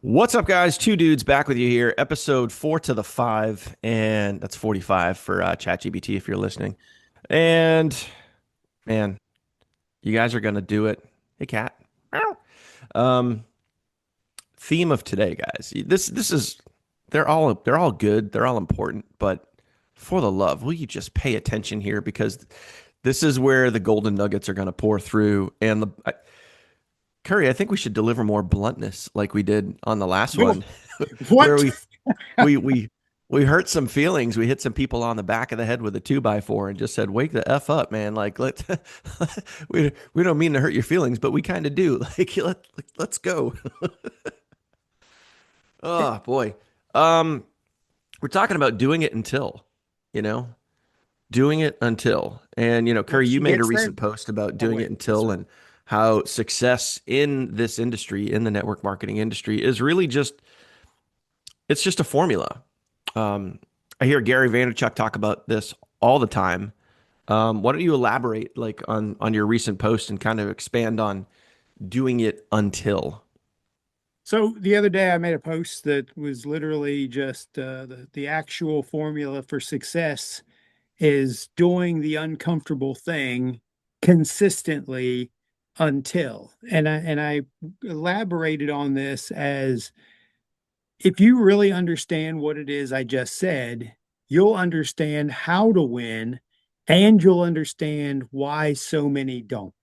What's up, guys? Two dudes back with you here, episode 4 to the 5, and that's 45 for ChatGPT if you're listening. And man, you guys are gonna do it. Hey, cat. Meow. Um, Theme of today, guys. This is they're all good, they're all important, but for the love, will you just pay attention here because this is where the golden nuggets are gonna pour through. And Curry, I think we should deliver more bluntness like we did on the last No, one, where what? we we we hurt some feelings. We hit some people on the back of the head with a 2x4 and just said, "Wake the f up, man!" Like we don't mean to hurt your feelings, but we kind of do. Let's go. Oh boy, um, we're talking about doing it until, you know, doing it until, and When Curry, you she made a gets there. recent post about Oh, doing it wait. I'm until sorry. and how success in this industry, in the network marketing industry, is really just a formula. Um, I hear Gary Vaynerchuk talk about this all the time. Why don't you elaborate like on your recent post and kind of expand on doing it until? So the other day I made a post that was literally just the actual formula for success is doing the uncomfortable thing consistently until. And I elaborated on this as if you really understand what it is I just said, you'll understand how to win and you'll understand why so many don't.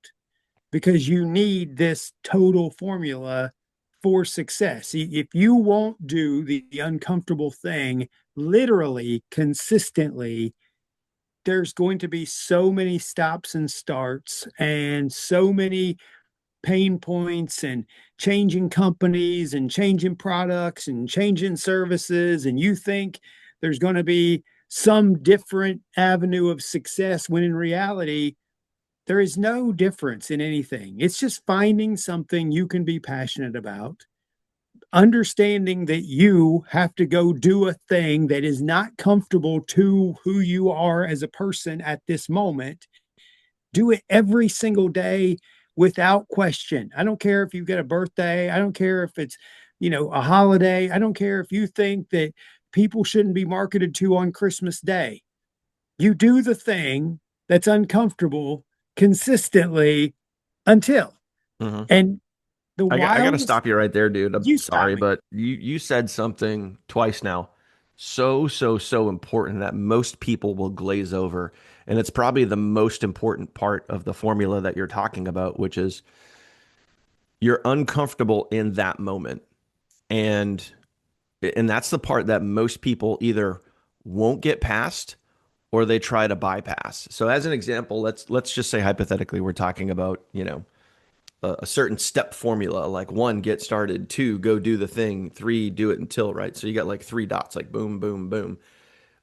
Because you need this total formula for success. If you won't do the uncomfortable thing literally consistently, there's going to be so many stops and starts and so many pain points and changing companies and changing products and changing services. And you think there's going to be some different avenue of success when in reality, there is no difference in anything. It's just finding something you can be passionate about, understanding that you have to go do a thing that is not comfortable to who you are as a person at this moment. Do it every single day without question. I don't care if you've got a birthday. I don't care if it's, a holiday. I don't care if you think that people shouldn't be marketed to on Christmas Day. You do the thing that's uncomfortable consistently until. Mhm. And the I got to wildest, stop you right there, dude. I'm you stop sorry, me. but you said something twice now, so important that most people will glaze over, and it's probably the most important part of the formula that you're talking about, which is you're uncomfortable in that moment. And that's the part that most people either won't get past or they try to bypass. So as an example, let's just say hypothetically we're talking about, a certain step formula, like one, get started, two, go do the thing, three, do it until, right? So you got like three dots, like boom, boom, boom.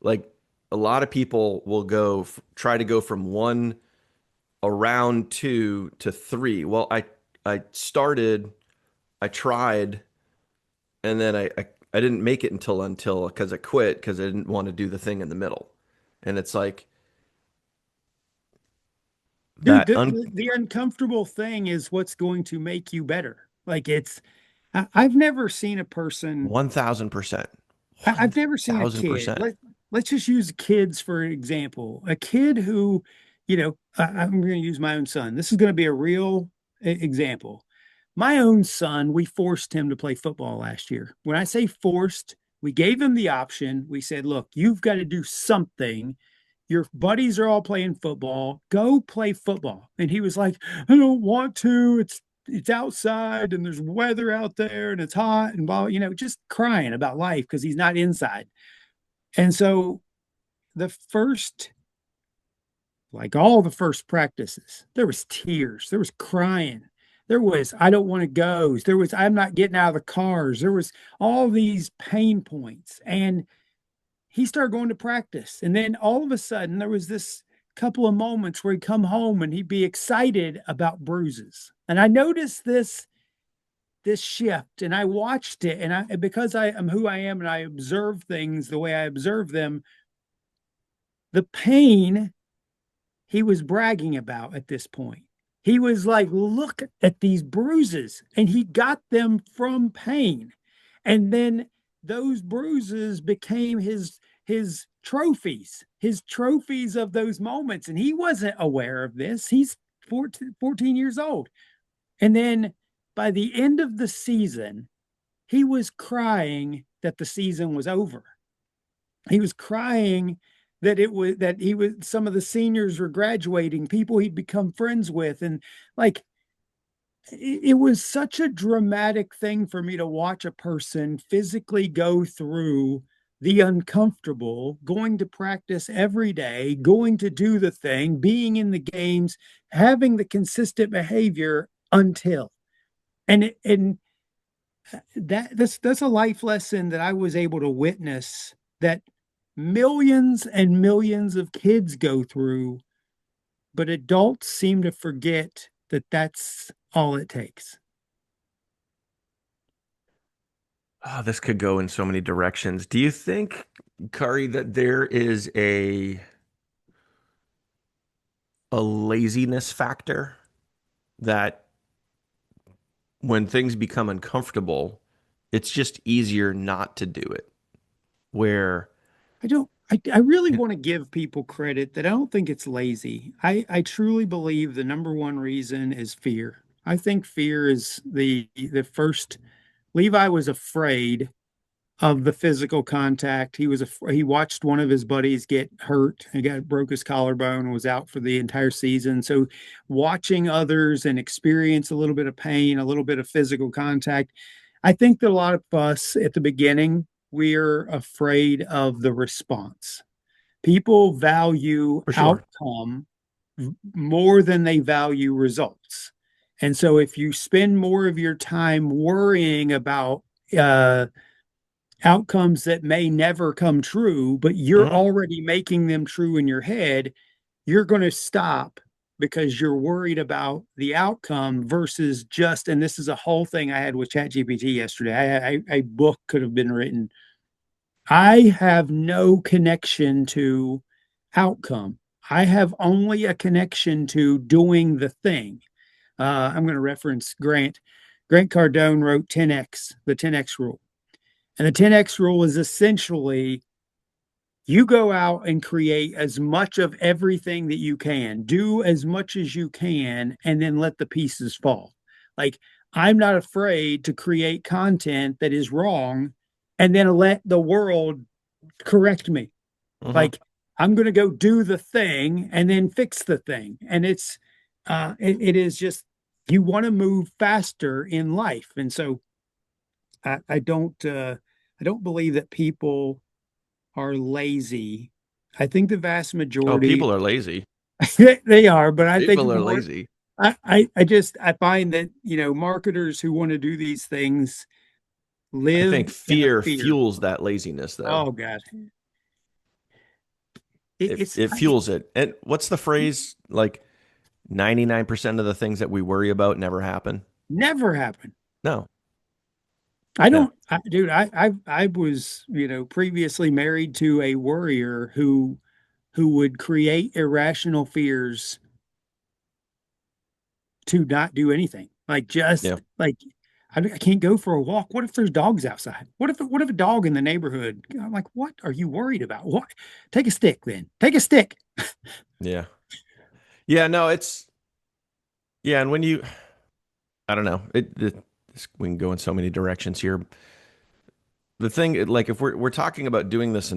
Like a lot of people will try to go from one around two to three. Well, I started, I tried, and then I didn't make it until because I quit because I didn't want to do the thing in the middle. And it's like Dude, that the, un the uncomfortable thing is what's going to make you better. Like I've never seen a person, 1000%. I've never seen a kid. 1000%. Let's just use kids for example. A kid who, I'm going to use my own son. This is going to be a real example. My own son, we forced him to play football last year. When I say forced, we gave him the option. We said, look, you've got to do something. Your buddies are all playing football. Go play football. And he was like, I don't want to. It's outside and there's weather out there and it's hot and blah, just crying about life because he's not inside. And so the first, like all the first practices, there was tears, there was crying, there was I don't want to go, there was I'm not getting out of the cars, there was all these pain points. And he started going to practice. And then all of a sudden there was this couple of moments where he'd come home and he'd be excited about bruises. And I noticed this shift and I watched it and I because I am who I am and I observe things the way I observe them, the pain he was bragging about at this point. He was like, look at these bruises. And he got them from pain. And then those bruises became his trophies of those moments. And he wasn't aware of this. He's 14 years old. And then by the end of the season, he was crying that the season was over. He was crying that he was some of the seniors were graduating, people he'd become friends with, and like it was such a dramatic thing for me to watch a person physically go through the uncomfortable, going to practice every day, going to do the thing, being in the games, having the consistent behavior until and that's a life lesson that I was able to witness that millions and millions of kids go through, but adults seem to forget that that's all it takes. Oh, this could go in so many directions. Do you think, Kari, that there is a laziness factor that when things become uncomfortable, it's just easier not to do it? Where, I don't, I really want to give people credit that I don't think it's lazy. I truly believe the number one reason is fear. I think fear is the first. Levi was afraid of the physical contact. He watched one of his buddies get hurt. He got broke his collarbone and was out for the entire season. So watching others and experience a little bit of pain, a little bit of physical contact. I think that a lot of us at the beginning, we're afraid of the response. People value for sure. outcome more than they value results. And so if you spend more of your time worrying about uh, outcomes that may never come true, but you're Mhm. already making them true in your head, you're going to stop because you're worried about the outcome versus just, and this is a whole thing I had with ChatGPT yesterday. A book could have been written. I have no connection to outcome. I have only a connection to doing the thing. I'm going to reference Grant. Grant Cardone wrote 10X, the 10X rule. And the 10X rule is essentially you go out and create as much of everything that you can, do as much as you can, and then let the pieces fall. Like, I'm not afraid to create content that is wrong and then let the world correct me. Mhm. Like, I'm going to go do the thing and then fix the thing. And it is just, you want to move faster in life. And so I don't believe that people are lazy. I think the vast Oh, majority people are lazy. they are, but I think People are more lazy. I find that, marketers who want to do these things I live think in the fear fear. fuels that laziness, though. Oh God. It It's it fuels it. And what's the phrase? Like 99% of the things that we worry about never happen. never happened. No, I no. don't, dude. I was, previously married to a worrier who would create irrational fears to not do anything. Like Yeah. just like I can't go for a walk. What if there's dogs outside? What if a dog in the neighborhood? I'm like, what are you worried about? What? Take a stick then. Take a stick. Yeah. Yeah. No, yeah. And when I don't know, we can go in so many directions here. The thing, like, if we're talking about doing this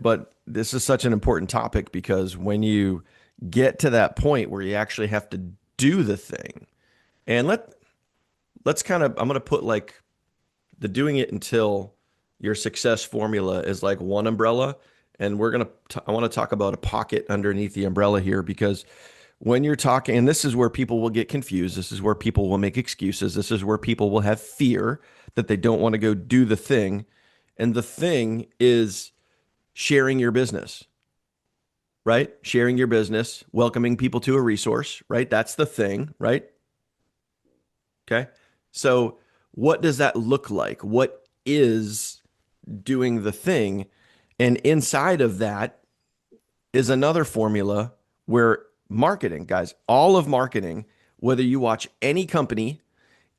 but this is such an important topic because when you get to that point where you actually have to do the thing, and let's kind of, I'm going to put like the doing it until your success formula is like one umbrella. And I want to talk about a pocket underneath the umbrella here because when you're talking, and this is where people will get confused, this is where people will make excuses, this is where people will have fear that they don't want to go do the thing. And the thing is sharing your business, right? Sharing your business, welcoming people to a resource, right? That's the thing, right? Okay. So, what does that look like? What is doing the thing? And inside of that is another formula where marketing, guys, all of marketing, whether you watch any company,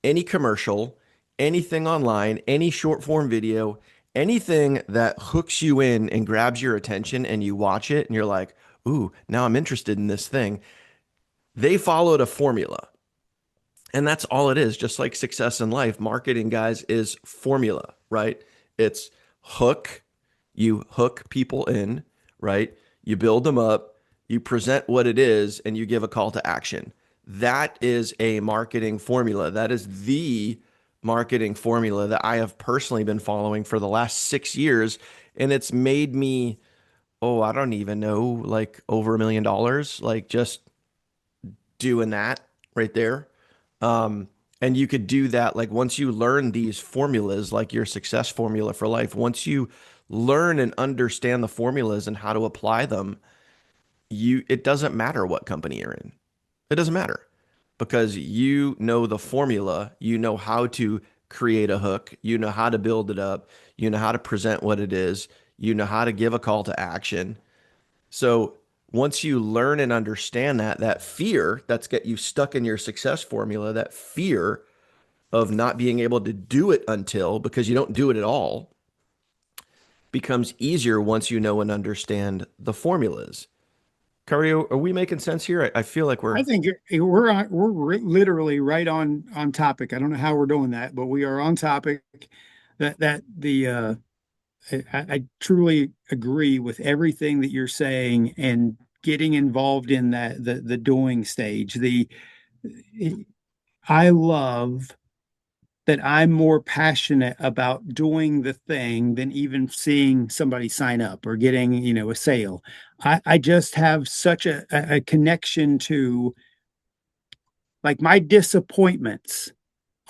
any commercial, anything online, any short form video, anything that hooks you in and grabs your attention and you watch it and you're like, ooh, now I'm interested in this thing. They followed a formula. And that's all it is. Just like success in life, marketing, guys, is formula, right? It's hook, you hook people in, right? You build them up, you present what it is, and you give a call to action. That is a marketing formula. That is the marketing formula that I have personally been following for the last 6 years. And it's made me, oh, I don't even know, like over $1 million, like just doing that right there. And you could do that like once you learn these formulas, like your success formula for life, once you learn and understand the formulas and how to apply them, it doesn't matter what company you're in. It doesn't matter because you know the formula, you know how to create a hook, you know how to build it up, you know how to present what it is, you know how to give a call to action. So once you learn and understand that fear that's get you stuck in your success formula, that fear of not being able to do it until because you don't do it at all becomes easier once you know and understand the formulas. Curry, are we making sense here? I feel like I we're think literally right on topic. I don't know how we're doing that, but we are on topic. That the I truly agree with everything that you're saying and getting involved in that the doing stage. The I love that I'm more passionate about doing the thing than even seeing somebody sign up or getting, a sale. I just have such a connection to, like, my disappointments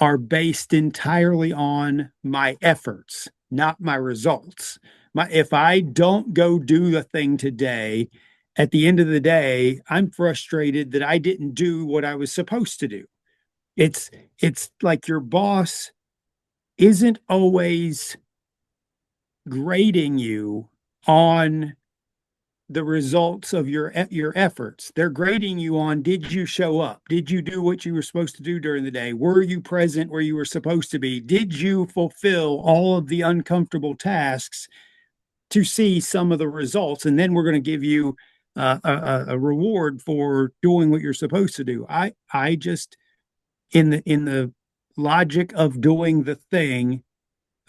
are based entirely on my efforts, not my results. If I don't go do the thing today, at the end of the day, I'm frustrated that I didn't do what I was supposed to do. It's it's like your boss isn't always grading you on the results of your efforts. They're grading you on, did you show up? Did you do what you were supposed to do during the day? Were you present where you were supposed to be? Did you fulfill all of the uncomfortable tasks to see some of the results? And then we're going to give you a reward for doing what you're supposed to do. I just, in the logic of doing the thing,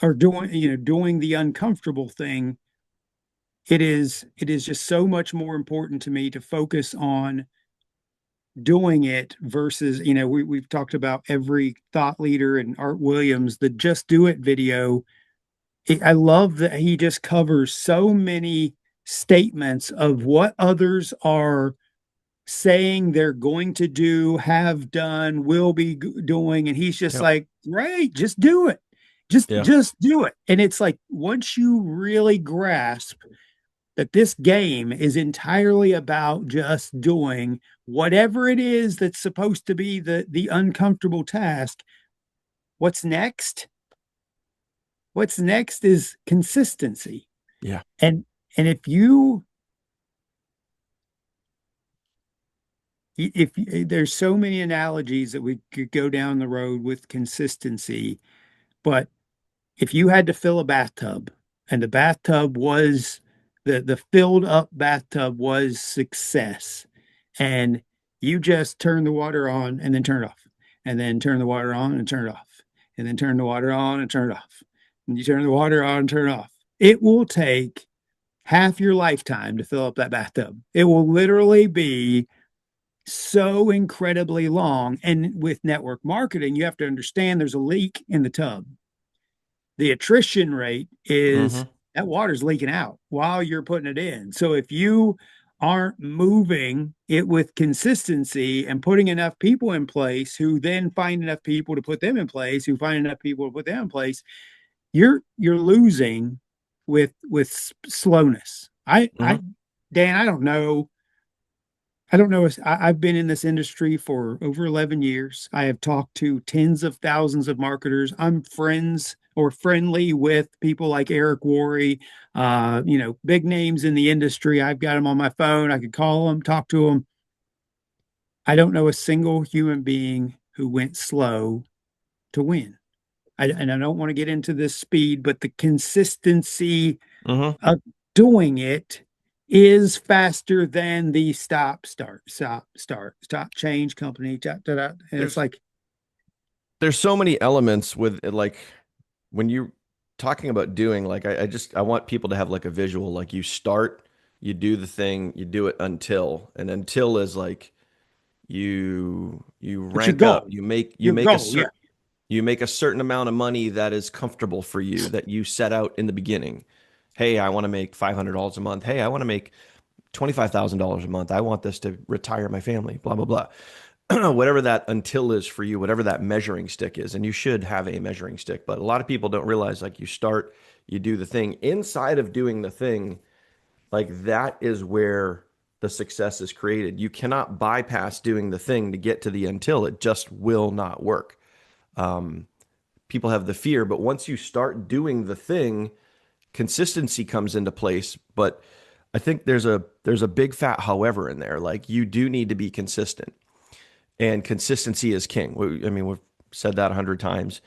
or doing the uncomfortable thing, it is just so much more important to me to focus on doing it versus, we've talked about every thought leader and Art Williams, the Just Do It video. I love that he just covers so many statements of what others are saying they're going to do, have done, will be doing, and he's just yep. like, great, just do it. just Yeah. just do it. And it's like, once you really grasp that this game is entirely about just doing whatever it is that's supposed to be the uncomfortable task, what's next? What's next is consistency. Yeah. And if there's so many analogies that we could go down the road with consistency, but if you had to fill a bathtub and the bathtub was the filled up bathtub was success, and you just turn the water on and then turn it off, and then turn the water on and turn it off, and then turn the water on and turn it off, and you turn the water on and turn it off, it will take half your lifetime to fill up that bathtub. It will literally be so incredibly long. And with network marketing, you have to understand there's a leak in the tub. The attrition rate is Mm-hmm. that water's leaking out while you're putting it in. So if you aren't moving it with consistency and putting enough people in place who then find enough people to put them in place, who find enough people to put them in place, you're losing with slowness. I Mm-hmm. Dan, I don't know. I've been in this industry for over 11 years. I have talked to tens of thousands of marketers. I'm friends or friendly with people like Eric Worre, big names in the industry. I've got them on my phone. I could call them, talk to them. I don't know a single human being who went slow to win. and I don't want to get into this speed, but the consistency Hmm. of doing it is faster than the stop, change, company, and it's There's like, there's so many elements with it, like when you talking about doing, like I want people to have like a visual, like you start, you do the thing, you do it until, and until is like you it's your rank up, goal, you make a yeah. certain you make a certain amount of money that is comfortable for you that you set out in the beginning. Hey, I want to make $500 a month. Hey, I want to make $25,000 a month. I want this to retire my family, blah, blah, blah. Whatever that until is for you, whatever that measuring stick is. And you should have a measuring stick. But a lot of people don't realize like you start, you do the thing. Inside of doing the thing, like that is where the success is created. You cannot bypass doing the thing to get to the until. It just will not work. Um, People have the fear, but once you start doing the thing, consistency comes into place. But I think there's a big fat however in there. Like you do need to be consistent, and consistency is king. I mean, we've said that 100 times,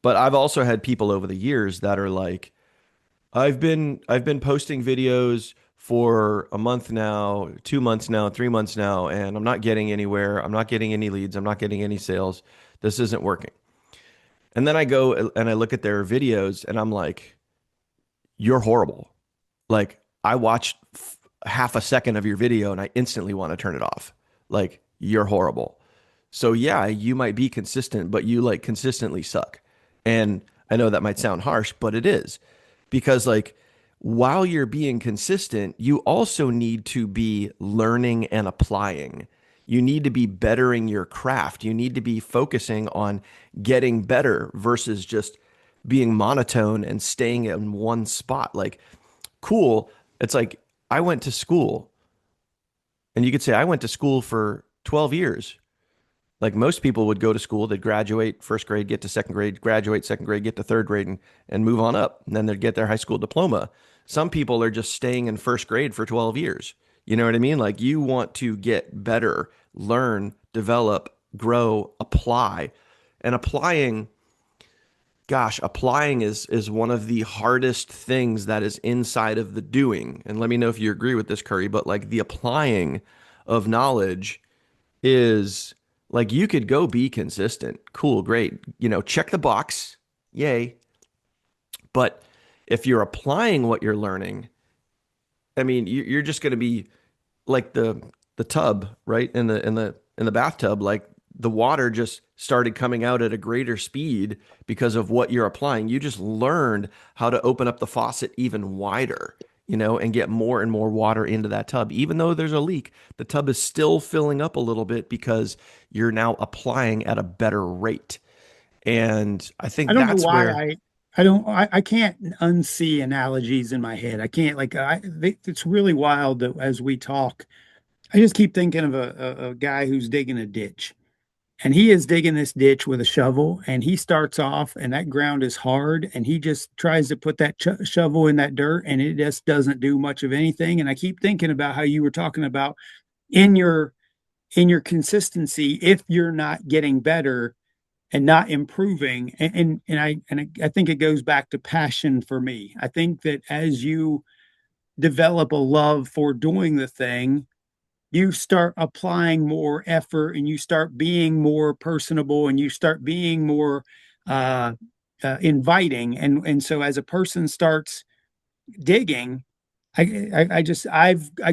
but I've also had people over the years that are like, I've been posting videos for a month now, 2 months now, 3 months now, and I'm not getting anywhere. I'm not getting any leads. I'm not getting any sales. This isn't working. And then I go and I look at their videos and I'm like, you're horrible. Like I watched half a second of your video and I instantly want to turn it off. Like you're horrible. So yeah, you might be consistent, but you like consistently suck. And I know that might sound harsh, but it is because like while you're being consistent, you also need to be learning and applying. You need to be bettering your craft. You need to be focusing on getting better versus just being monotone and staying in one spot. Like, cool. It's like I went to school, and you could say I went to school for 12 years. Like most people would go to school, they'd graduate first grade, get to second grade, graduate second grade, get to third grade, and move on up. And then they'd get their high school diploma. Some people are just staying in first grade for 12 years. You know what I mean? Like you want to get better, learn, develop, grow, apply. And applying, gosh, applying is one of the hardest things that is inside of the doing. And let me know if you agree with this, Curry, but like the applying of knowledge is like you could go be consistent. Cool, great. You know, check the box. Yay. But if you're applying what you're learning, I mean, you're just going to be like the tub, right? In the bathtub, like the water just started coming out at a greater speed because of what you're applying. You just learned how to open up the faucet even wider, and get more and more water into that tub. Even though there's a leak, the tub is still filling up a little bit because you're now applying at a better rate. And I I think don't know that's why where, I can't unsee analogies in my head. I can't like it's really wild that as we talk, I just keep thinking of a guy who's digging a ditch. And he is digging this ditch with a shovel, and he starts off, and that ground is hard, and he just tries to put that shovel in that dirt, and it just doesn't do much of anything. And I keep thinking about how you were talking about in your consistency, if you're not getting better and not improving, and I think it goes back to passion for me. I think that as you develop a love for doing the thing, you start applying more effort and you start being more personable and you start being more uh, inviting. And so as a person starts digging, I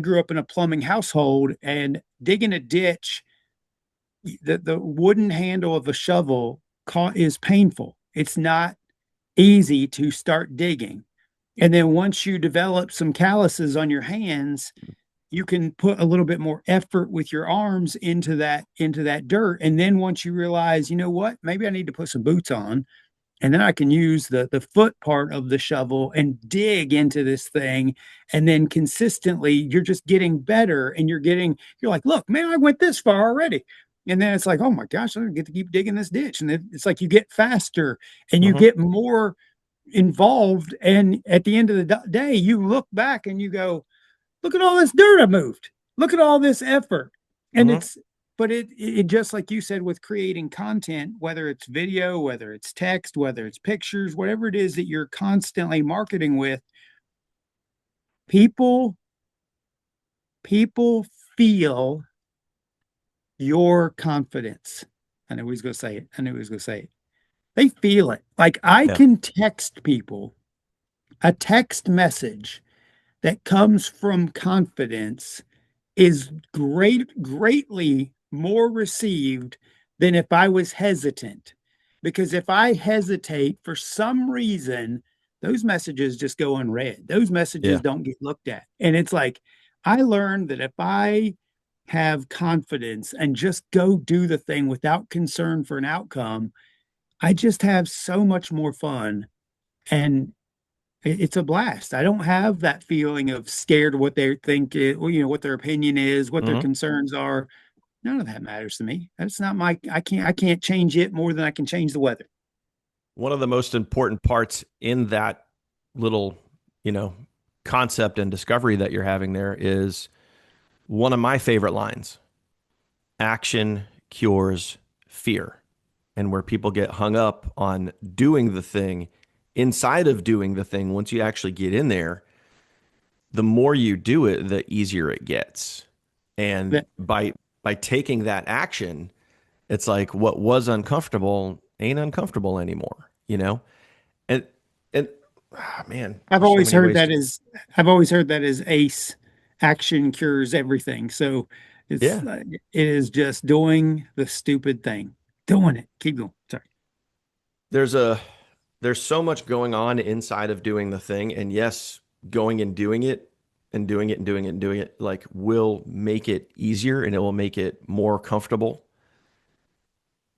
grew up in a plumbing household, and digging a ditch, the wooden handle of a shovel is painful. It's not easy to start digging. And then once you develop some calluses on your hands, you can put a little bit more effort with your arms into that dirt. And then once you realize, you know what, maybe I need to put some boots on, and then I can use the foot part of the shovel and dig into this thing. And then consistently, you're just getting better, and you're like, look, man, I went this far already. And then it's like, oh my gosh, I get to keep digging this ditch. And it's like you get faster and you Mhm, get more involved. And at the end of the day, you look back and you go, look at all this dirt I moved. Look at all this effort. And mhm. it's but it just like you said with creating content, whether it's video, whether it's text, whether it's pictures, whatever it is that you're constantly marketing with, people people feel your confidence. I knew he was going to say it. I knew he was going to say it. They feel it. Like I Yeah. can text people a text message that comes from confidence is greatly more received than if I was hesitant. Because if I hesitate for some reason, those messages just go unread. Those messages Yeah. don't get looked at. And it's like, I learned that if I have confidence and just go do the thing without concern for an outcome, I just have so much more fun. And it's a blast. I don't have that feeling of scared what they think, what their opinion is, what their Hmm. concerns are. None of that matters to me. That's not my, I can't change it more than I can change the weather. One of the most important parts in that little, you know, concept and discovery that you're having there is one of my favorite lines: action cures fear. And where people get hung up on doing the thing, inside of doing the thing, once you actually get in there, the more you do it, the easier it gets. And That by taking that action, it's like what was uncomfortable ain't uncomfortable anymore, you know? And and man, I've there's so always many heard ways that to. is, I've always heard that is ACE, action cures everything. So it's, Yeah. it is just doing the stupid thing, doing it. Keep going. Sorry. There's a there's so much going on inside of doing the thing, and yes, going and doing it and doing it and doing it and doing it like will make it easier and it will make it more comfortable.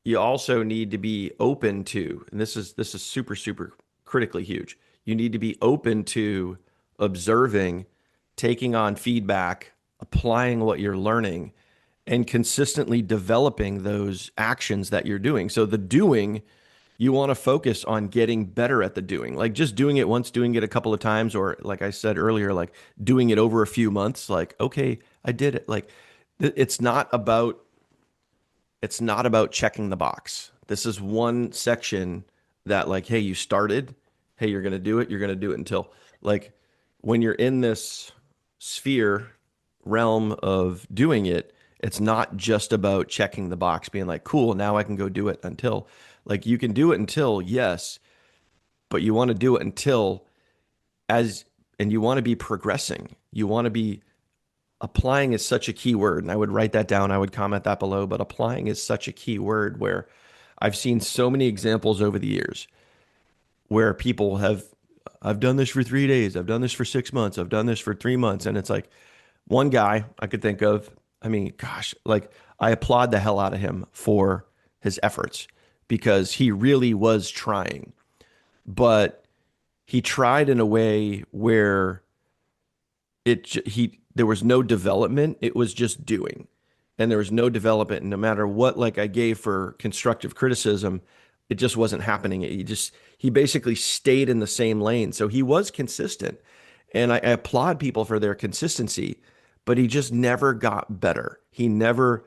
You also need to be open to, and this is super critically huge. You need to be open to observing, taking on feedback, applying what you're learning, and consistently developing those actions that you're doing. So the doing, you want to focus on getting better at the doing. Like just doing it once, doing it a couple of times, or like I said earlier, like doing it over a few months, like, okay, I did it. Like it's not about checking the box. This is one section that like, hey, you started. Hey, you're gonna do it. You're gonna do it until like when you're in this sphere realm of doing it, it's not just about checking the box, being like, cool, now I can go do it until. Like you can do it until, yes, but you want to do it until as and you want to be progressing. You want to be applying is such a key word. And I would write that down. I would comment that below. But applying is such a key word where I've seen so many examples over the years where people have, I've done this for 3 days. I've done this for 6 months. I've done this for 3 months. And it's like one guy I could think of. I mean, gosh, like I applaud the hell out of him for his efforts because he really was trying. But he tried in a way where he there was no development. It was just doing, and there was no development. And no matter what, like I gave for constructive criticism, it just wasn't happening. He basically stayed in the same lane. So he was consistent, and I applaud people for their consistency. But he just never got better. He never,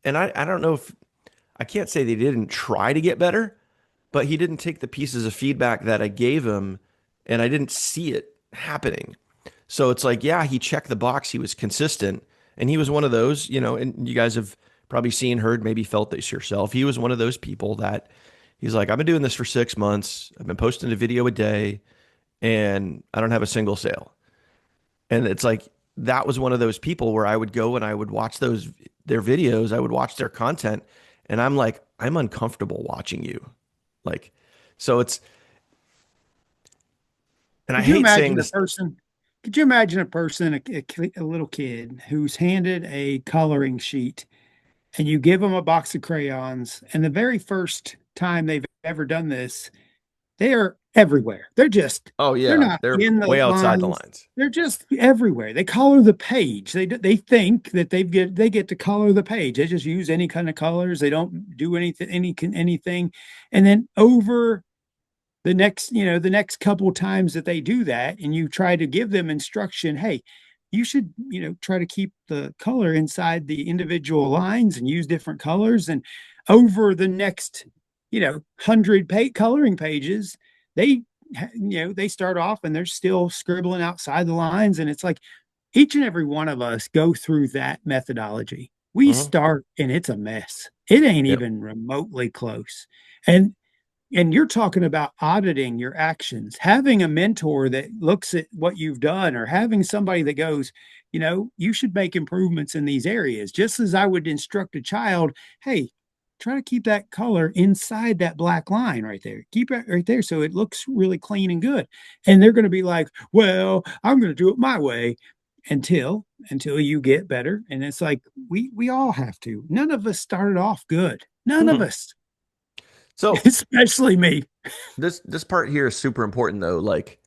and I don't know if I can't say they didn't try to get better, but he didn't take the pieces of feedback that I gave him, and I didn't see it happening. So it's like, yeah, he checked the box. He was consistent. And he was one of those, and you guys have probably seen, heard, maybe felt this yourself. He was one of those people that he's like, I've been doing this for 6 months. I've been posting a video a day and I don't have a single sale. And it's like, that was one of those people where I would go and I would watch their videos. I would watch their content and I'm like, I'm uncomfortable watching you. Like, so and I Could you hate saying imagine a this. person? Could you imagine a person, a little kid, who's handed a coloring sheet and you give them a box of crayons, and the very first time they've ever done this, they are everywhere. Oh They're yeah, not they're in the way outside the lines. lines. They're just everywhere. They color the page. They think that they get to color the page. They just use any kind of colors. They don't do anything. And then over the next couple times that they do that, and you try to give them instruction, hey, you should, try to keep the color inside the individual lines and use different colors. And over the next, 100 coloring pages, they, they start off and they're still scribbling outside the lines. And it's like each and every one of us go through that methodology. We Mhm. start and it's a mess. It ain't Yep. even remotely close. And you're talking about auditing your actions, having a mentor that looks at what you've done, or having somebody that goes, you should make improvements in these areas. Just as I would instruct a child, hey, try to keep that color inside that black line right there. Keep it right there so it looks really clean and good. And they're going to be like, well, I'm going to do it my way until you get better. And it's like we all have to. None of us started off good. None of Mhm. us, So especially me. this part here is super important though. Like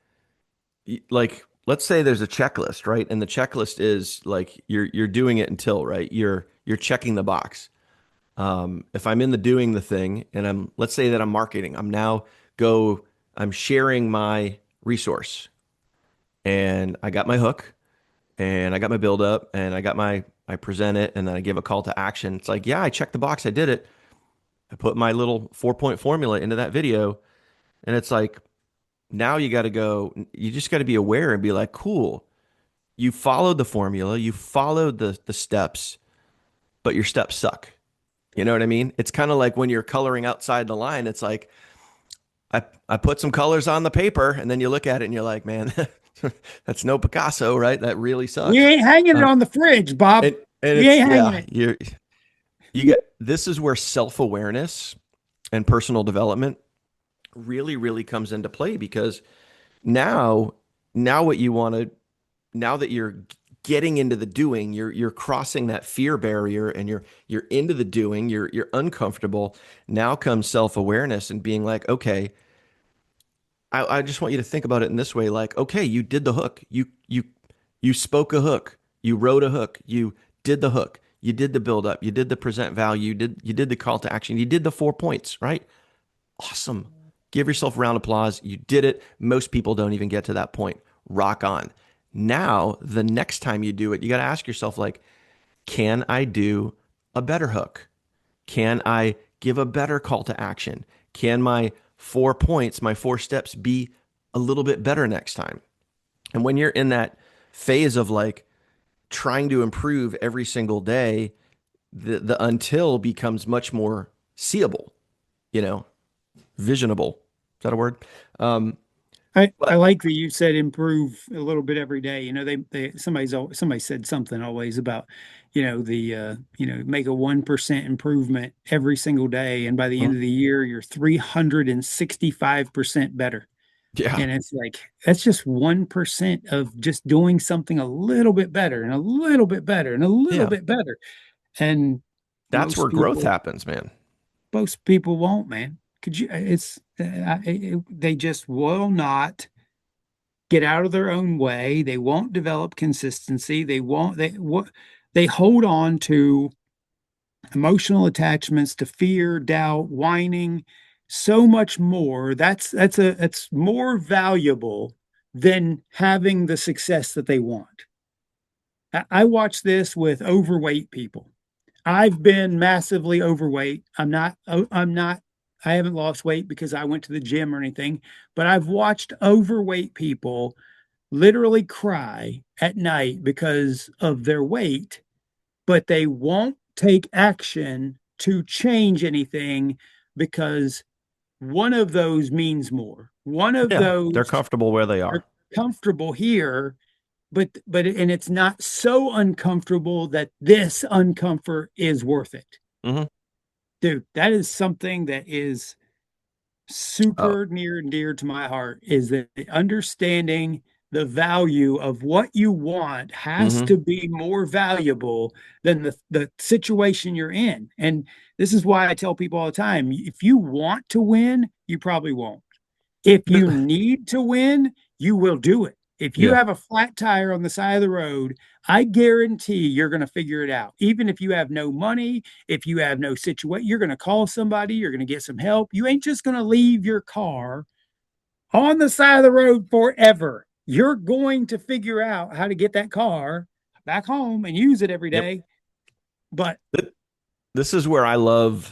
let's say there's a checklist, right? And the checklist is like you're doing it until, right? You're checking the box. If I'm in the doing the thing and let's say that I'm marketing, I'm sharing my resource and I got my hook and I got my build up and I present it and then I give a call to action. It's like, yeah, I checked the box. I did it. I put my little 4 point formula into that video. And it's like, now you just got to be aware and be like, cool, you followed the formula, you followed the steps, but your steps suck. You know what I mean? It's kind of like when you're coloring outside the line, it's like I put some colors on the paper and then you look at it and you're like, man, that's no Picasso, right? That really We sucks. ain't hanging it Uh, on the fridge, Bob. and We it's ain't hanging yeah, it. you get this is where self-awareness and personal development really comes into play because now now what you want to now that you're getting into the doing, you're crossing that fear barrier and you're into the doing, you're uncomfortable. Now comes self-awareness and being like, okay, I just want you to think about it in this way, like, okay, you did the hook. You spoke a hook, you wrote a hook, you did the hook, you did the build up, you did the present value, you did the call to action, you did the 4 points, right? Awesome. Give yourself a round of applause. You did it. Most people don't even get to that point. Rock on. Now, the next time you do it, you got to ask yourself, like, can I do a better hook? Can I give a better call to action? Can my 4 points, my 4 steps be a little bit better next time? And when you're in that phase of like trying to improve every single day, the until becomes much more seeable, you know, visionable. Is that a word? Um, I but like that you said improve a little bit every day. Somebody said something always about, make a 1% improvement every single day. And by the end mm, of the year, you're 365% better. yeah, And it's like, that's just 1% of just doing something a little bit better and a little bit better and a little yeah, bit better. And that's most where growth people, happens, man. most people won't, man. Could you, they just will not get out of their own way. They won't develop consistency. They hold on to emotional attachments, to fear, doubt, whining, so much more. That's more valuable than having the success that they want. I watch this with overweight people. I've been massively overweight. I haven't lost weight because I went to the gym or anything, but I've watched overweight people literally cry at night because of their weight, but they won't take action to change anything because one of those means more. One of Yeah, they're those comfortable where they are are. comfortable here, but it's not so uncomfortable that this uncomfort is worth it. Hmm. Dude, that is something that is Oh, super near and dear to my heart, is that understanding the value of what you want has hmm. to be more valuable than the situation you're in. And this is why I tell people all the time, if you want to win, you probably won't. If you need to win, you will do it. If you Yeah, have a flat tire on the side of the road, I guarantee you're going to figure it out. Even if you have no money, if you have no situation, you're going to call somebody, you're going to get some help. You ain't just going to leave your car on the side of the road forever. you're going to figure out how to get that car back home and use it every Yep. day. But Th- This is where I love,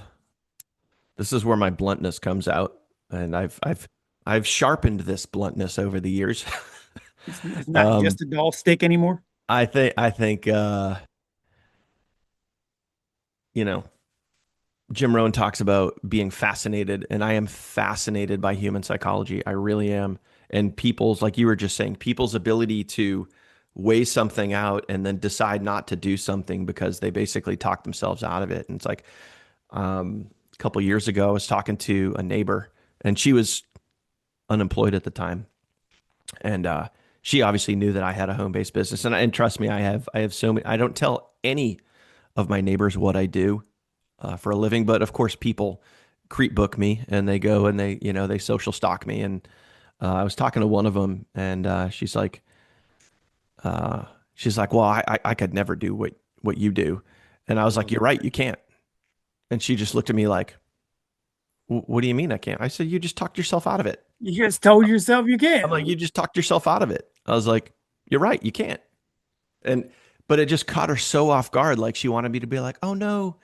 this is where my bluntness comes out. And I've sharpened this bluntness over the years. it's not um, just a dull stick anymore. I think you know, Jim Rohn talks about being fascinated, and I am fascinated by human psychology. I really am. And people's, like you were just saying, people's ability to weigh something out and then decide not to do something because they basically talk themselves out of it. And it's like a couple years ago, I was talking to a neighbor, and she was unemployed at the time, and she obviously knew that I had a home based business. And trust me, I have so many. I don't tell any of my neighbors what I do for a living. But of course, people creep book me and they go and they social stalk me. And I was talking to one of them, and uh, she's like, well, I could never do what you do. And I was like, you're right, you can't. And she just looked at me like, what do you mean I can't? I said, you just talked yourself out of it. You just told yourself you I'm like, can't. you just talked yourself out of it. I was like, you're right, you can't. And but it just caught her so off guard. Like she wanted me to be like, oh no,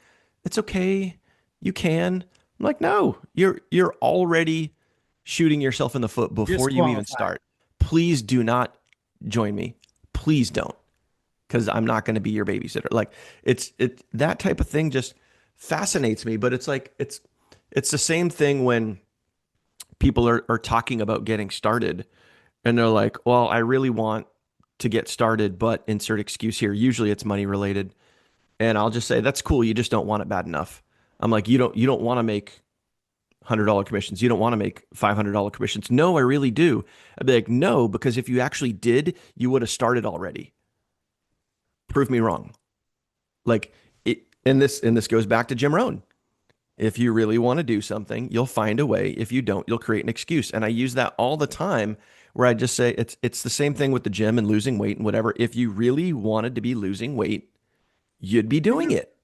it's okay. You can. I'm like, no, you're already shooting yourself in the foot before you even Disqualified. start. Please do not join me. Please don't. Because I'm not going to be your babysitter. Like it that type of thing just fascinates me. But it's like it's the same thing when people are talking about getting started and they're like, well, I really want to get started, but insert excuse here. Usually it's money related. And I'll just say, that's cool. You just don't want it bad enough. I'm like, you don't want to make $100 commissions. You don't want to make $500 commissions. No, I really do. I'd be like, no, because if you actually did, you would have started already. Prove me wrong. Like and this goes back to Jim Rohn. If you really want to do something, you'll find a way. If you don't, you'll create an excuse. And I use that all the time where I just say it's the same thing with the gym and losing weight and whatever. If you really wanted to be losing weight, you'd be doing it.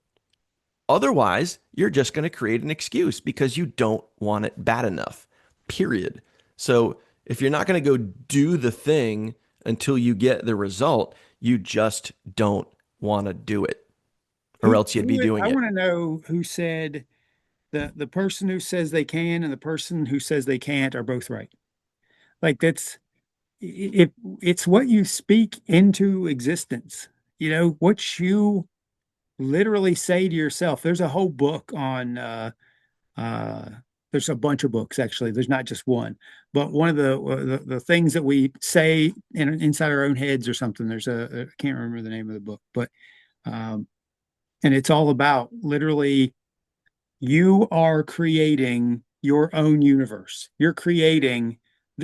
Otherwise, you're just going to create an excuse because you don't want it bad enough. Period. So, if you're not going to go do the thing until you get the result, you just don't want to do it, or else you'd be I doing it. want to know who said the person who says they can and the person who says they can't are both right. Like that's if it's what you speak into existence. You know, what you literally say to yourself. There's a whole book on uh there's a bunch of books actually. There's not just one. But one of the things that we say inside our own heads or something. I can't remember the name of the book, but um and it's all about literally you are creating your own universe. You're creating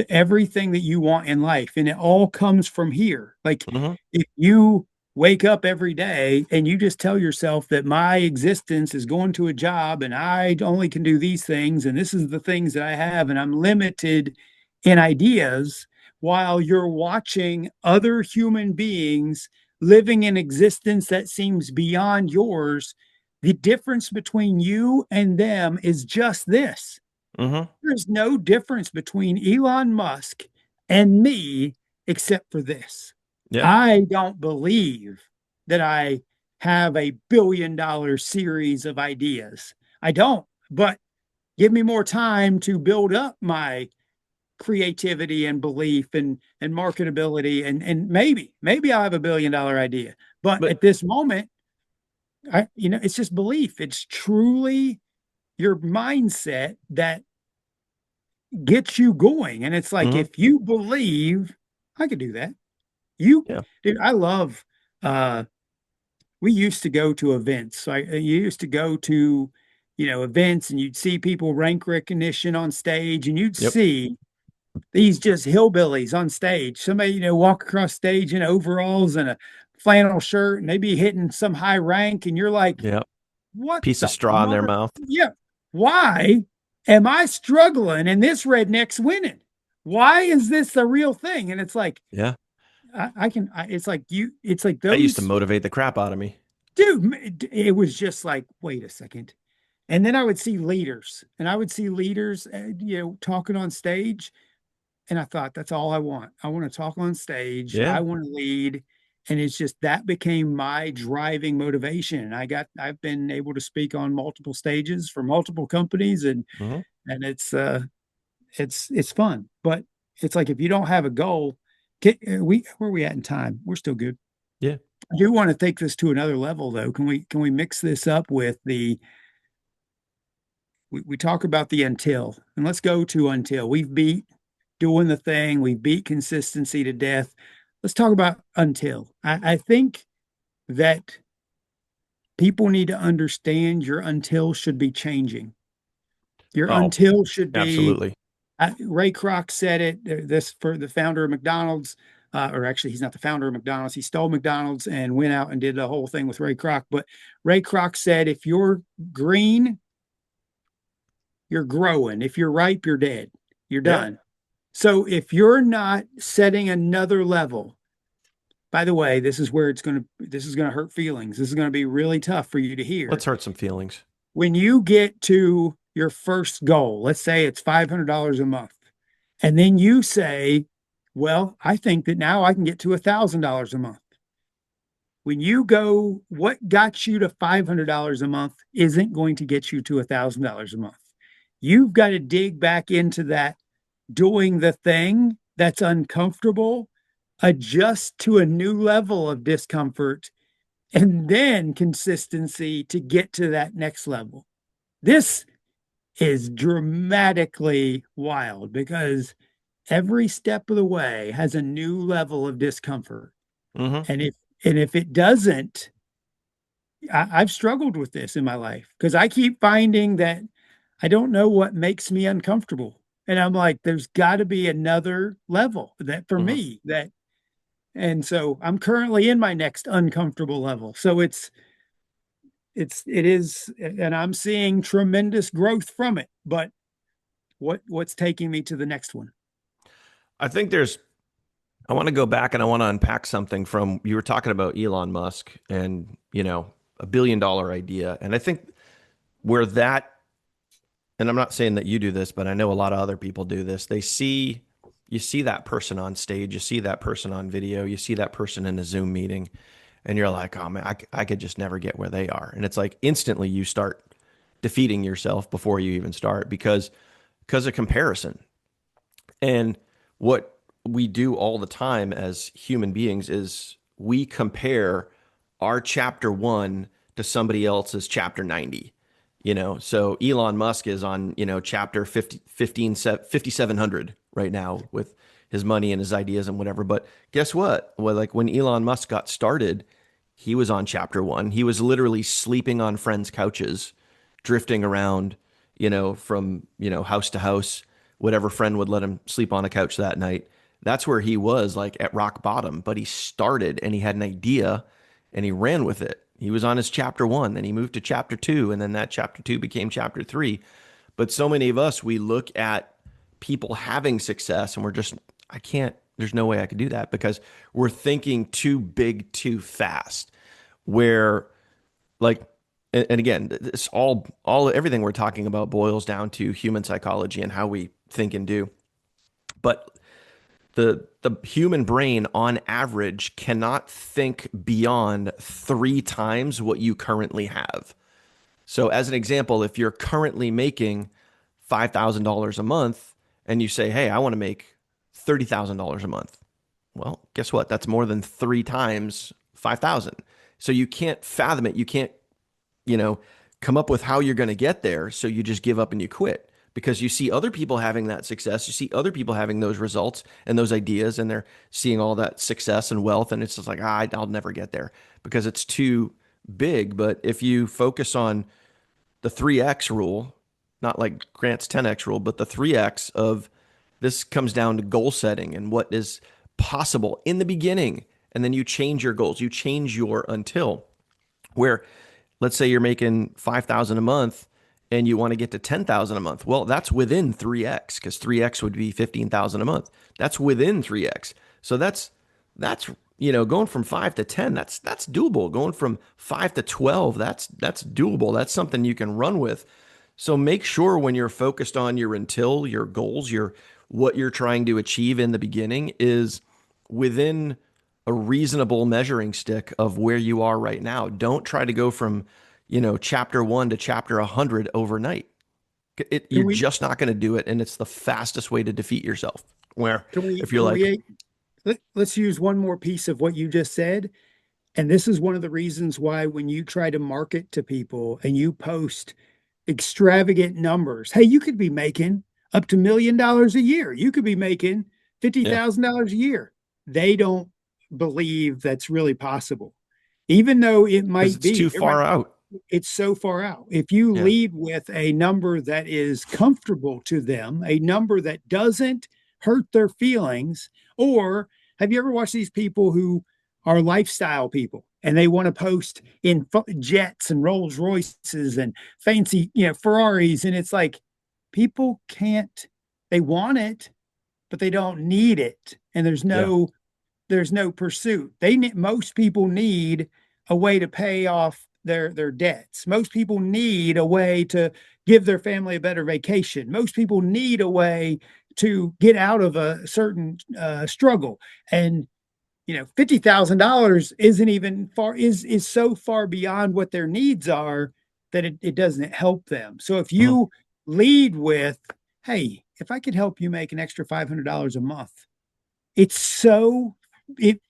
everything that you want in life, and it all comes from here. Like Hmm. if you wake up every day and you just tell yourself that my existence is going to a job and I only can do these things, and this is the things that I have, and I'm limited in ideas while you're watching other human beings living an existence that seems beyond yours, the difference between you and them is just this. Hmm. There's no difference between Elon Musk and me except for this. Yeah. I don't believe that I have a $1 billion series of ideas. I don't, but give me more time to build up my creativity and belief and marketability and maybe I'll have a $1 billion idea. But at But this moment, it's just belief. It's truly your mindset that gets you going. And it's like, mhm, if you believe, I could do that. You, yeah. dude, I love, uh, we used to go to events. So you used to go to, events and you'd see people rank recognition on stage and you'd Yep. see these just hillbillies on stage. Somebody, walk across stage in overalls and a flannel shirt and they be hitting some high rank. And you're like, Yep. what Piece of the straw in their mother? mouth. Yeah. Why am I struggling and this redneck's winning? Why is this a real thing? And it's like, Yeah. it's like it's like That used to those, motivate the crap out of me. dude, it was just like, wait a second. And then I would see leaders and I would see leaders, talking on stage. And I thought, that's all I want. I want to talk on stage. Yeah. I want to lead. And it's just that became my driving motivation. I've been able to speak on multiple stages for multiple companies, Hmm. and it's fun. But it's like, if you don't have a goal, where are we at in time? We're still good. Yeah. I do want to take this to another level though. Can we mix this up with we talk about the until, and let's go to until. We've beat doing the thing, we beat consistency to death. Let's talk about until. I think that people need to understand your until should be changing. Your Oh, until should be, absolutely. Ray Kroc said it, this for the founder of McDonald's, or actually, he's not the founder of McDonald's. He stole McDonald's and went out and did the whole thing with Ray Kroc. But Ray Kroc said, if you're green, you're growing. If you're ripe, you're dead. You're Yeah. done. So if you're not setting another level, by the way, this is going to hurt feelings. This is going to be really tough for you to hear. Let's hurt some feelings. When you get to your first goal, let's say it's $500 a month, and then you say, well, I think that now I can get to $1,000 a month. When you go, what got you to $500 a month isn't going to get you to $1,000 a month. You've got to dig back into that, doing the thing that's uncomfortable, adjust to a new level of discomfort, and then consistency to get to that next level. This is dramatically wild because every step of the way has a new level of discomfort. Hmm. And if it doesn't, I've struggled with this in my life because I keep finding that I don't know what makes me uncomfortable. And I'm like, there's got to be another level that for Hmm. me that, and so I'm currently in my next uncomfortable level. So it is, and I'm seeing tremendous growth from it. But what's taking me to the next one? I think I want to go back and I want to unpack something from you were talking about Elon Musk and, $1 billion idea. And I think where that, and I'm not saying that you do this, but I know a lot of other people do this. You see that person on stage, you see that person on video, you see that person in a Zoom meeting, and you're like, oh man, I could just never get where they are. And it's like instantly you start defeating yourself before you even start because of comparison. And what we do all the time as human beings is we compare our chapter 1 to somebody else's chapter 90. So Elon Musk is on, chapter 5700 right now with his money and his ideas and whatever. But guess what? Well, like when Elon Musk got started, he was on chapter 1. He was literally sleeping on friends' couches, drifting around, from, house to house, whatever friend would let him sleep on a couch that night. That's where he was, like at rock bottom. But he started and he had an idea and he ran with it. He was on his chapter 1, then he moved to chapter 2, and then that chapter 2 became chapter 3. But so many of us, we look at people having success and we're just, I can't, there's no way I could do that because we're thinking too big too fast. Where, like, and again, this everything we're talking about boils down to human psychology and how we think and do. But the human brain on average cannot think beyond 3 times what you currently have. So as an example, if you're currently making $5,000 a month and you say, "Hey, I want to make $30,000 a month." Well, guess what? That's more than 3 times 5,000. So you can't fathom it. You can't, you know, come up with how you're going to get there. So you just give up and you quit because you see other people having that success. You see other people having those results and those ideas, and they're seeing all that success and wealth. And it's just like, I'll never get there because it's too big. But if you focus on the 3X rule, not like Grant's 10X rule, but the 3X of this comes down to goal setting and what is possible in the beginning. And then you change your goals, you change your until where let's say you're making 5,000 a month and you want to get to 10,000 a month. Well, that's within 3X because 3X would be 15,000 a month. That's within 3X. So that's going from 5 to 10, that's doable. Going from 5 to 12, that's doable. That's something you can run with. So make sure when you're focused on your until, your goals, your what you're trying to achieve in the beginning is within a reasonable measuring stick of where you are right now. Don't try to go from, chapter 1 to chapter 100 overnight. Can You're we just not going to do it. And it's the fastest way to defeat yourself. Where can we if you're can like, we let's use one more piece of what you just said. And this is one of the reasons why when you try to market to people and you post extravagant numbers, hey, you could be making up to $1 million a year. You could be making yeah, $50,000 a year. They don't believe that's really possible. Even though it because might it's be, too far out. it's so far out. If you Yeah. lead with a number that is comfortable to them, a number that doesn't hurt their feelings, or have you ever watched these people who are lifestyle people and they want to post in jets and Rolls Royces and fancy, Ferraris, and it's like people can't, they want it, but they don't need it, and Yeah. there's no pursuit. They need, most people need a way to pay off their debts. Most people need a way to give their family a better vacation. Most people need a way to get out of a certain struggle. And $50,000 isn't even far, is so far beyond what their needs are that it doesn't help them. So if Mhm. you lead with, hey, if I could help you make an extra $500 a month, it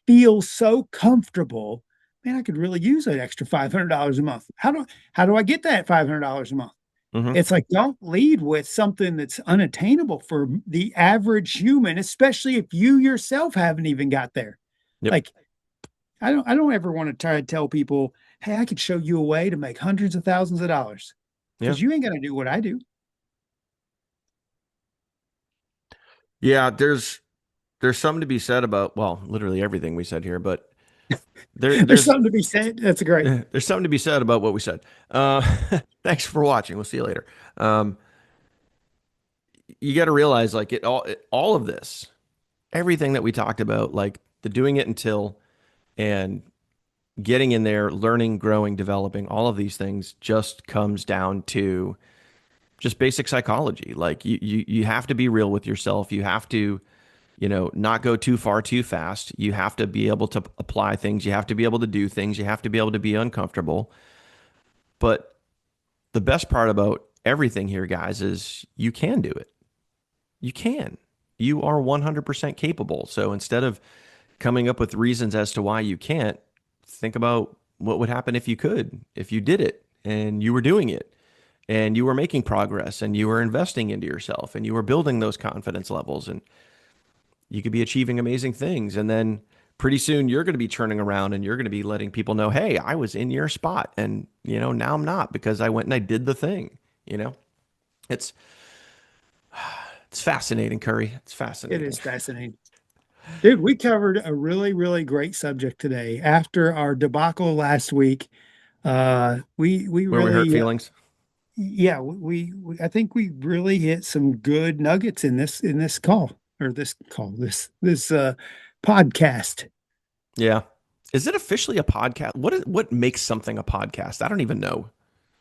feels so comfortable. Man, I could really use that extra $500 a month. How do I get that $500 a month? Mhm. It's like, don't lead with something that's unattainable for the average human, especially if you yourself haven't even got there. Yep. Like, I don't ever want to try to tell people, hey, I could show you a way to make hundreds of thousands of dollars, Yeah. because you ain't gonna do what I do. Yeah. There's something to be said about, well, literally everything we said here, but there There's there's something to be said. That's great. there's something to be said about what we said. Uh, thanks for watching. We'll see you later. You got to realize like all of this, everything that we talked about, like the doing it until and getting in there, learning, growing, developing, all of these things just comes down to just basic psychology. Like you have to be real with yourself. You have to, not go too far too fast. You have to be able to apply things. You have to be able to do things. You have to be able to be uncomfortable. But the best part about everything here, guys, is you can do it. You can. You are 100% capable. So instead of coming up with reasons as to why you can't, think about what would happen if you could, if you did it and you were doing it and you were making progress and you were investing into yourself and you were building those confidence levels, and you could be achieving amazing things. And then pretty soon you're going to be turning around and you're going to be letting people know, hey, I was in your spot. And, now I'm not because I went and I did the thing. It's, it's fascinating, Curry. It's It fascinating. is fascinating. Dude, we covered a really, really great subject today. After our debacle last week, we Where we hurt really, feelings. yeah, I think we really hit some good nuggets in this call, or this podcast. Yeah. Is it officially a podcast? What makes something a podcast? I don't even know.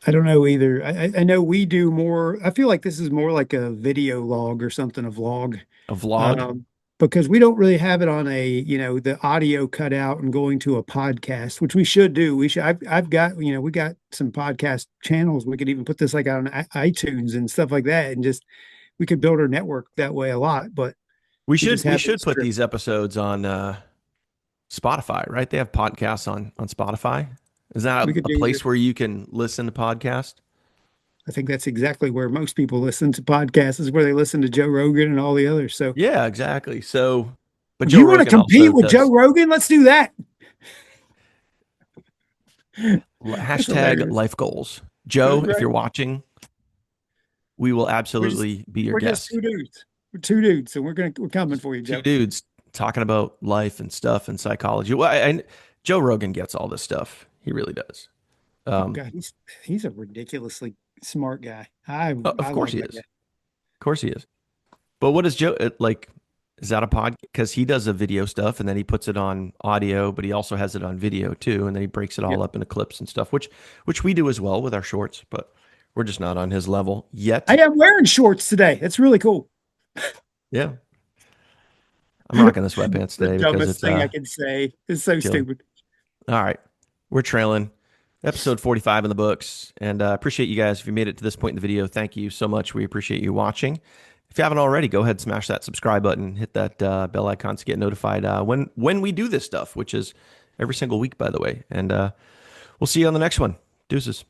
I don't know either. I know we do more. I feel like this is more like a video log or something, a vlog. A vlog? um, because we don't really have it on the audio cut out and going to a podcast, which we should do. We should. I've got, we got some podcast channels. We could even put this like on iTunes and stuff like that, and just we could build our network that way a lot. But We we just should we have it should put script. these episodes on Spotify, right? They have podcasts on Spotify. Is that We could a do. place where you can listen to podcasts? I think that's exactly where most people listen to podcasts, is where they listen to Joe Rogan and all the others. So, Yeah, exactly. So, but do Joe you want to Rogan compete also with Joe does Rogan? Let's do that. That's hashtag hilarious. life goals. Joe, if Right. you're watching, we will We're just absolutely be your we're just guest. two dudes. We're two dudes, so we're coming for you, Two Joe. dudes talking about life and stuff and psychology. Well, and Joe Rogan gets all this stuff. He really does. Oh Um, God, he's a ridiculously smart guy. I of I course like he that is. guy. Of course he is. But what is Joe like? Is that a pod? Because he does the video stuff and then he puts it on audio, but he also has it on video too, and then he breaks it Yep. all up into clips and stuff, which we do as well with our shorts. But we're just not on his level I yet. am wearing shorts today. It's really cool. Yeah. I'm rocking the sweatpants The today because dumbest it's thing I can say. It's so chilly. stupid. All right. We're trailing. Episode 45 in the books. And appreciate you guys. If you made it to this point in the video, thank you so much. We appreciate you watching. If you haven't already, go ahead and smash that subscribe button. Hit that bell icon to get notified when we do this stuff, which is every single week, by the way. And we'll see you on the next one. Deuces.